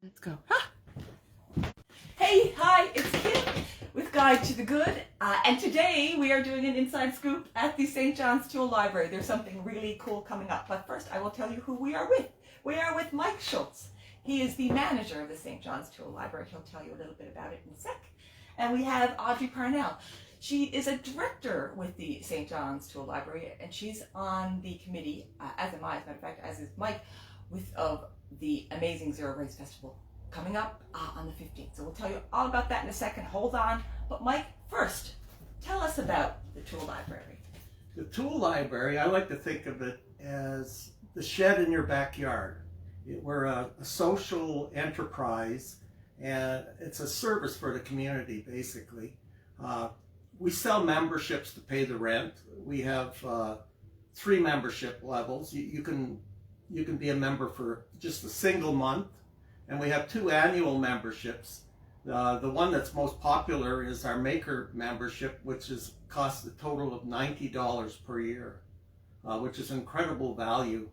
Let's go. Ah! Hey, hi, it's Kim with Guide to the Good, and today we are doing an inside scoop at the St. John's Tool Library. There's something really cool coming up, but first I will tell you who we are with. We are with Mike Schultz. He is the manager of the St. John's Tool Library. He'll tell you a little bit about it in a sec. And we have Audrey Parnell. She is a director with the St. John's Tool Library, and she's on the committee, as am I, as a matter of fact, as is Mike, of the amazing Zero Waste Festival coming up on the 15th. So we'll tell you all about that in a second. Hold on. But Mike, first, tell us about the Tool Library. The Tool Library, I like to think of it as the shed in your backyard. We're a social enterprise, and it's a service for the community, basically. We sell memberships to pay the rent. We have 3 membership levels. You can be a member for just a single month, and we have 2 annual memberships. The one that's most popular is our Maker membership, which costs a total of $90 per year, which is incredible value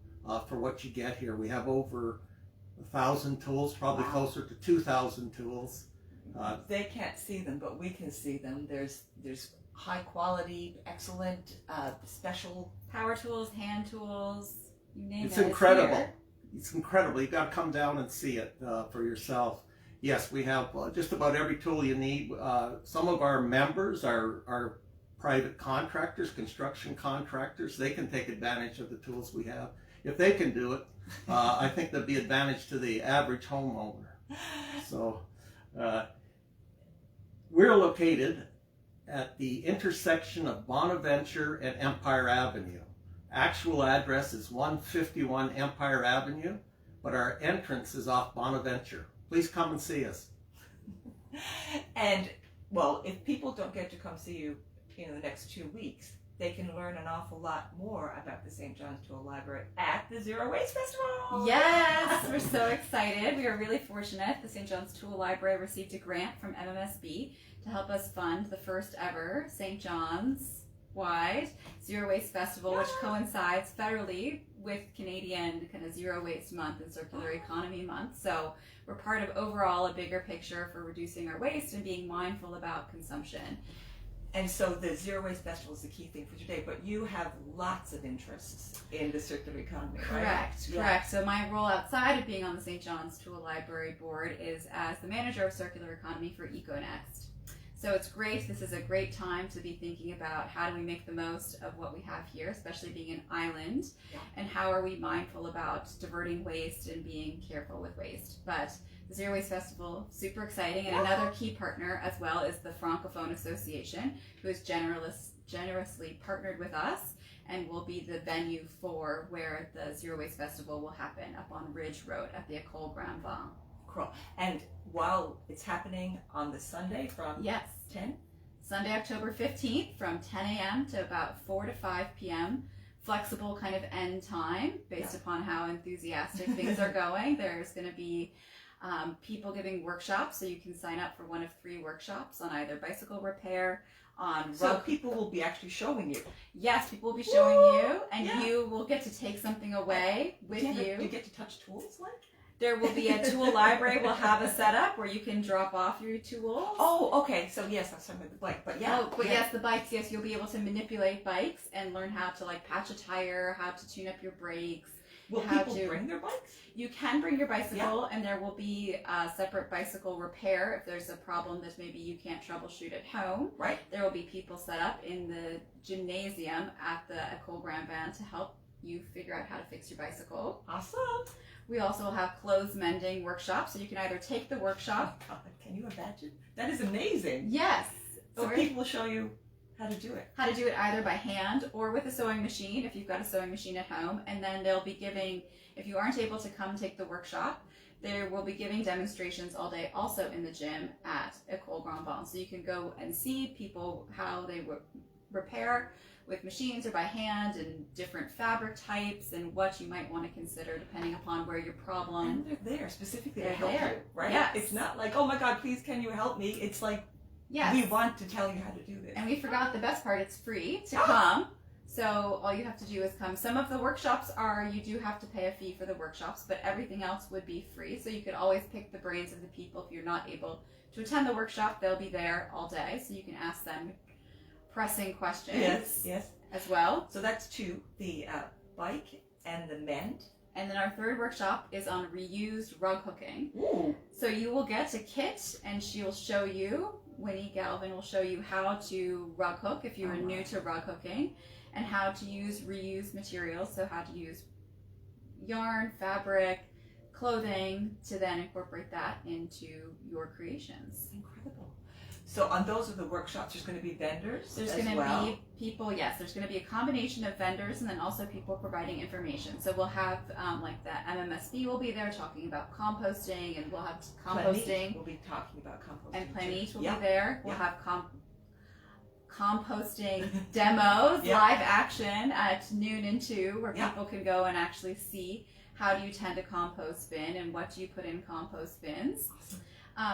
for what you get here. We have over 1,000 tools, probably Wow. closer to 2,000 tools. They can't see them, but we can see them. There's high quality, excellent, special Power tools, hand tools, you name It's it. incredible. Here. It's incredible. You've got to come down and see it for yourself. Yes, we have just about every tool you need. Some of our members are private contractors, construction contractors. They can take advantage of the tools we have. If they can do it, I think there'd be advantage to the average homeowner. So we're located at the intersection of Bonaventure and Empire Avenue. Actual address is 151 Empire Avenue, but our entrance is off Bonaventure. Please come and see us. And, well, if people don't get to come see you in the next 2 weeks, they can learn an awful lot more about the St. John's Tool Library at the Zero Waste Festival. Yes, we're so excited. We are really fortunate. The St. John's Tool Library received a grant from MMSB to help us fund the first ever St. John's wide Zero Waste Festival, which coincides federally with Canadian kind of Zero Waste Month and Circular Economy Month. So we're part of overall a bigger picture for reducing our waste and being mindful about consumption. And so the Zero Waste Festival is the key thing for today, but you have lots of interests in the circular economy, right? Correct, Yeah. correct. So my role outside of being on the St. John's Tool Library Board is as the manager of circular economy for EcoNext. So it's great. This is a great time to be thinking about how do we make the most of what we have here, especially being an island, and how are we mindful about diverting waste and being careful with waste. But the Zero Waste Festival, super exciting, and another key partner as well is the Francophone Association, who has generously partnered with us and will be the venue for where the Zero Waste Festival will happen up on Ridge Road at the École Grand Vent. Cool. And while it's happening on the Sunday from 10? Sunday, October 15th from 10 a.m. to about 4 to 5 p.m. Flexible kind of end time based upon how enthusiastic things are going. There's going to be people giving workshops, so you can sign up for one of 3 workshops on either bicycle repair, on So people will be actually showing you. Yes, people will be showing you, and you will get to take something away with you. Do you get to touch tools like? There will be a tool library. We'll have a setup where you can drop off your tools. Oh, okay. So yes, I started with the bike, but yeah. Oh, but yes, the bikes. Yes, you'll be able to manipulate bikes and learn how to like patch a tire, how to tune up your brakes. Will how people to bring their bikes? You can bring your bicycle, and there will be a separate bicycle repair if there's a problem that maybe you can't troubleshoot at home. Right. There will be people set up in the gymnasium at the École Grand Vent to help you figure out how to fix your bicycle. Awesome. We also have clothes mending workshops, so you can either take the workshop. God, can you imagine? That is amazing. Yes. So people will show you how to do it. How to do it either by hand or with a sewing machine if you've got a sewing machine at home. And then they'll be giving, if you aren't able to come take the workshop, they will be giving demonstrations all day also in the gym at École Grand Vent. So you can go and see people how they repair with machines or by hand and different fabric types and what you might want to consider depending upon where your problem. And they're there specifically to They're help there. you, right? Yes. It's not like, oh my God, please can you help me? It's like, Yes. we want to tell you how to do this. And we forgot the best part, it's free to come. So all you have to do is come. Some of the workshops are, you do have to pay a fee for the workshops, but everything else would be free. So you could always pick the brains of the people. If you're not able to attend the workshop, they'll be there all day. So you can ask them pressing questions as well. So that's two, the bike and the mend. And then our third workshop is on reused rug hooking. Ooh. So you will get a kit, and she'll show you, Winnie Galvin will show you how to rug hook if you are new to rug hooking, and how to use reused materials. So how to use yarn, fabric, clothing to then incorporate that into your creations. Incredible. So on those of the workshops, there's going to be vendors. There's going to be people, yes, there's going to be a combination of vendors and then also people providing information. So we'll have like the MMSB will be there talking about composting, and we'll have composting. We'll be talking about composting. And Planeet will be there. We'll have composting demos, live action at noon and 2, where people can go and actually see how do you tend a compost bin and what do you put in compost bins. Awesome.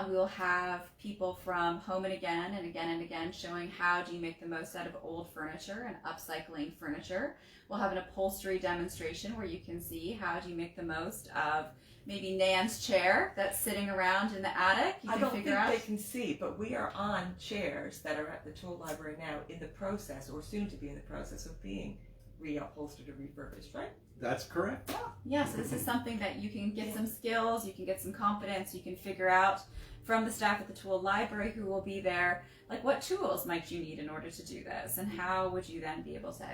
We will have people from Home and Again showing how do you make the most out of old furniture and upcycling furniture. We'll have an upholstery demonstration where you can see how do you make the most of maybe Nan's chair that's sitting around in the attic. I don't think they can see, but we are on chairs that are at the tool library now in the process, or soon to be in the process of being reupholstered or refurbished, right? That's correct. Yeah, so this is something that you can get some skills, you can get some confidence, you can figure out from the staff at the tool library who will be there, like what tools might you need in order to do this, and how would you then be able to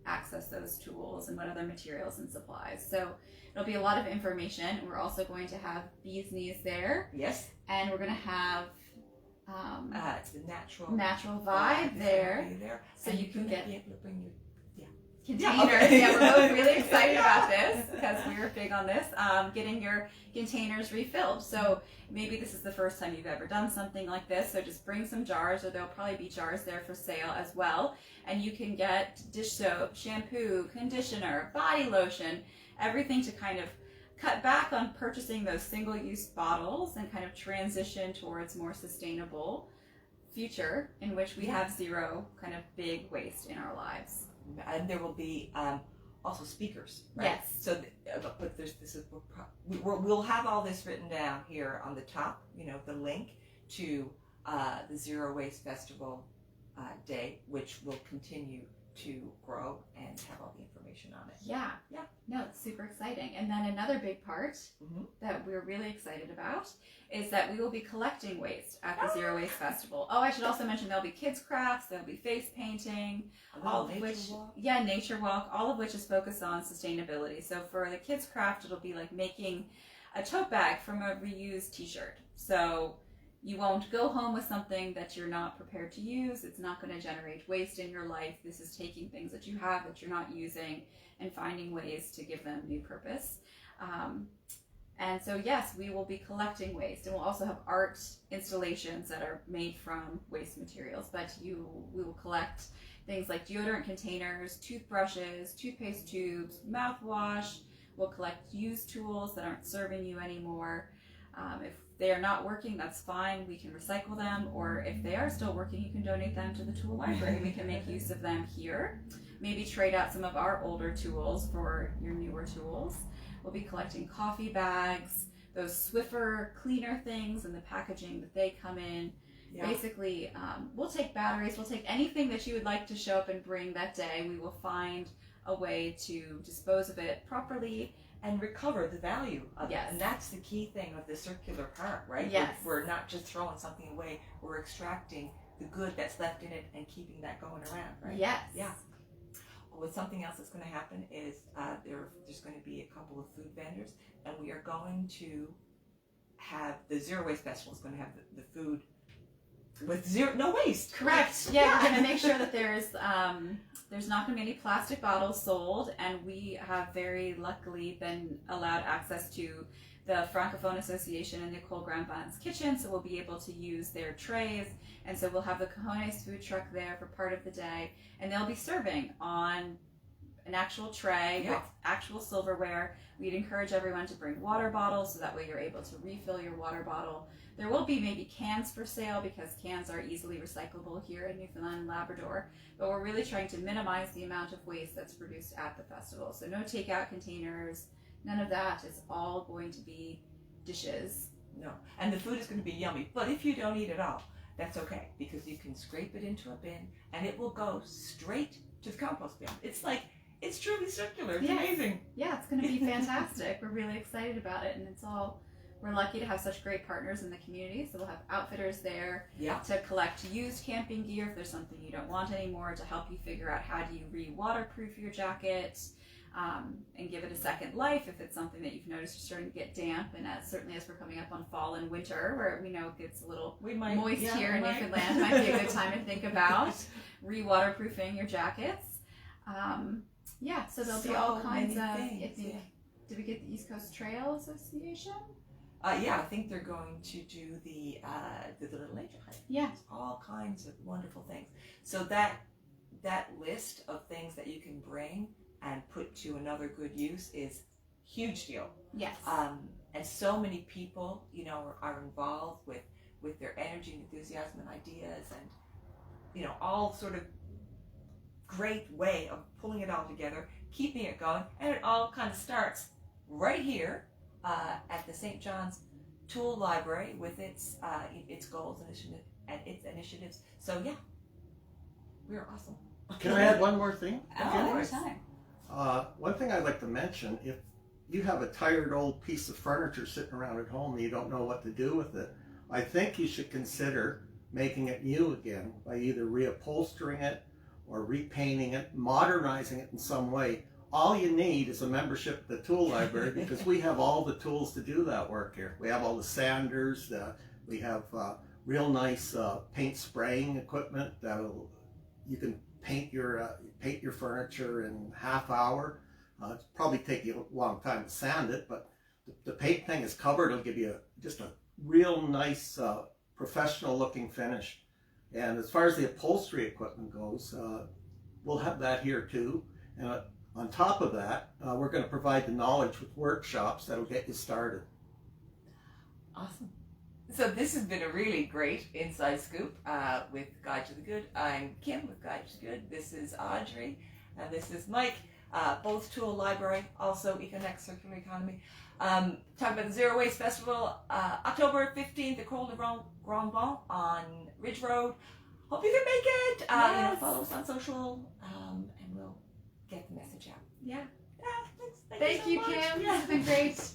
access those tools, and what other materials and supplies. So it'll be a lot of information. We're also going to have bees knees there. Yes. And we're going to have it's the natural vibe there. So and you can get be able to bring your containers. Yeah, we're both really excited about this because we were big on this. Getting your containers refilled. So maybe this is the first time you've ever done something like this. So just bring some jars, or there'll probably be jars there for sale as well. And you can get dish soap, shampoo, conditioner, body lotion, everything to kind of cut back on purchasing those single-use bottles and kind of transition towards more sustainable future in which we have zero kind of big waste in our lives. And there will be also speakers, right? Yes. So, but we'll have all this written down here on the top. You know, the link to the Zero Waste Festival Day, which will continue to grow and have all the information on it. Yeah. No, it's super exciting. And then another big part that we're really excited about is that we will be collecting waste at the Zero Waste Festival. Oh, I should also mention there'll be kids crafts, there'll be face painting, all of which, nature walk, all of which is focused on sustainability. So for the kids craft, it'll be like making a tote bag from a reused t-shirt. So you won't go home with something that you're not prepared to use. It's not going to generate waste in your life. This is taking things that you have that you're not using and finding ways to give them new purpose. And so, yes, we will be collecting waste, and we'll also have art installations that are made from waste materials. But we will collect things like deodorant containers, toothbrushes, toothpaste tubes, mouthwash. We'll collect used tools that aren't serving you anymore. If they are not working, that's fine. We can recycle them, or if they are still working, you can donate them to the tool library. We can make use of them here. Maybe trade out some of our older tools for your newer tools. We'll be collecting coffee bags, those Swiffer cleaner things, and the packaging that they come in. Yeah. Basically, we'll take batteries, we'll take anything that you would like to show up and bring that day. We will find a way to dispose of it properly and recover the value of it. And that's the key thing of the circular part, right? Yes. We're not just throwing something away, we're extracting the good that's left in it and keeping that going around, right? Yes. Yeah. Well, something else that's going to happen is there's going to be a couple of food vendors, and we are going to have the Zero Waste Festival is going to have the food with no waste. Correct. Yeah, we're going to make sure that there's not going to be any plastic bottles sold, and we have very luckily been allowed access to the Francophone Association and Nicole Grandban's kitchen, so we'll be able to use their trays, and so we'll have the Cajones food truck there for part of the day, and they'll be serving on an actual tray with actual silverware. We'd encourage everyone to bring water bottles so that way you're able to refill your water bottle. There will be maybe cans for sale because cans are easily recyclable here in Newfoundland and Labrador, but we're really trying to minimize the amount of waste that's produced at the festival. So no takeout containers, none of that. It's all going to be dishes. No, and the food is going to be yummy, but if you don't eat it all, that's okay, because you can scrape it into a bin and it will go straight to the compost bin. It's truly circular. It's amazing. Yeah, it's going to be fantastic. We're really excited about it, and we're lucky to have such great partners in the community. So we'll have outfitters there to collect used camping gear if there's something you don't want anymore, to help you figure out how do you re-waterproof your jacket, and give it a second life if it's something that you've noticed you're starting to get damp. And certainly as we're coming up on fall and winter, where we know it gets a little moist here in Newfoundland, might be a good time to think about re-waterproofing your jackets. So there'll be all kinds of things. Did we get the East Coast Trail Association? I think they're going to do the Little Nature Hike. Yeah. All kinds of wonderful things. So that list of things that you can bring and put to another good use is huge deal. Yes. And so many people, are involved with their energy and enthusiasm and ideas, and all sort of great way of pulling it all together, keeping it going, and it all kind of starts right here at the St. John's Tool Library with its goals and its initiatives. So we're awesome. Can I add one more thing? Anytime. One thing I'd like to mention, if you have a tired old piece of furniture sitting around at home and you don't know what to do with it, I think you should consider making it new again by either reupholstering it or repainting it, modernizing it in some way. All you need is a membership at the tool library, because we have all the tools to do that work here. We have all the sanders, we have real nice paint spraying equipment that'll, you can paint your furniture in half hour. It'll probably take you a long time to sand it, but the paint thing is covered. It'll give you just a real nice professional looking finish. And as far as the upholstery equipment goes, we'll have that here too. And on top of that, we're going to provide the knowledge with workshops that'll get you started. Awesome. So this has been a really great inside scoop with Guide to the Good. I'm Kim with Guide to the Good. This is Audrey, and this is Mike. Both Tool Library, also EcoNext Circular Economy. Talking about the Zero Waste Festival, October 15th at Col de Grand Bon on Ridge Road. Hope you can make it. Yes. Follow us on social, and we'll get the message out. Yeah. Thanks. Thank you, so much. Kim. This has been great.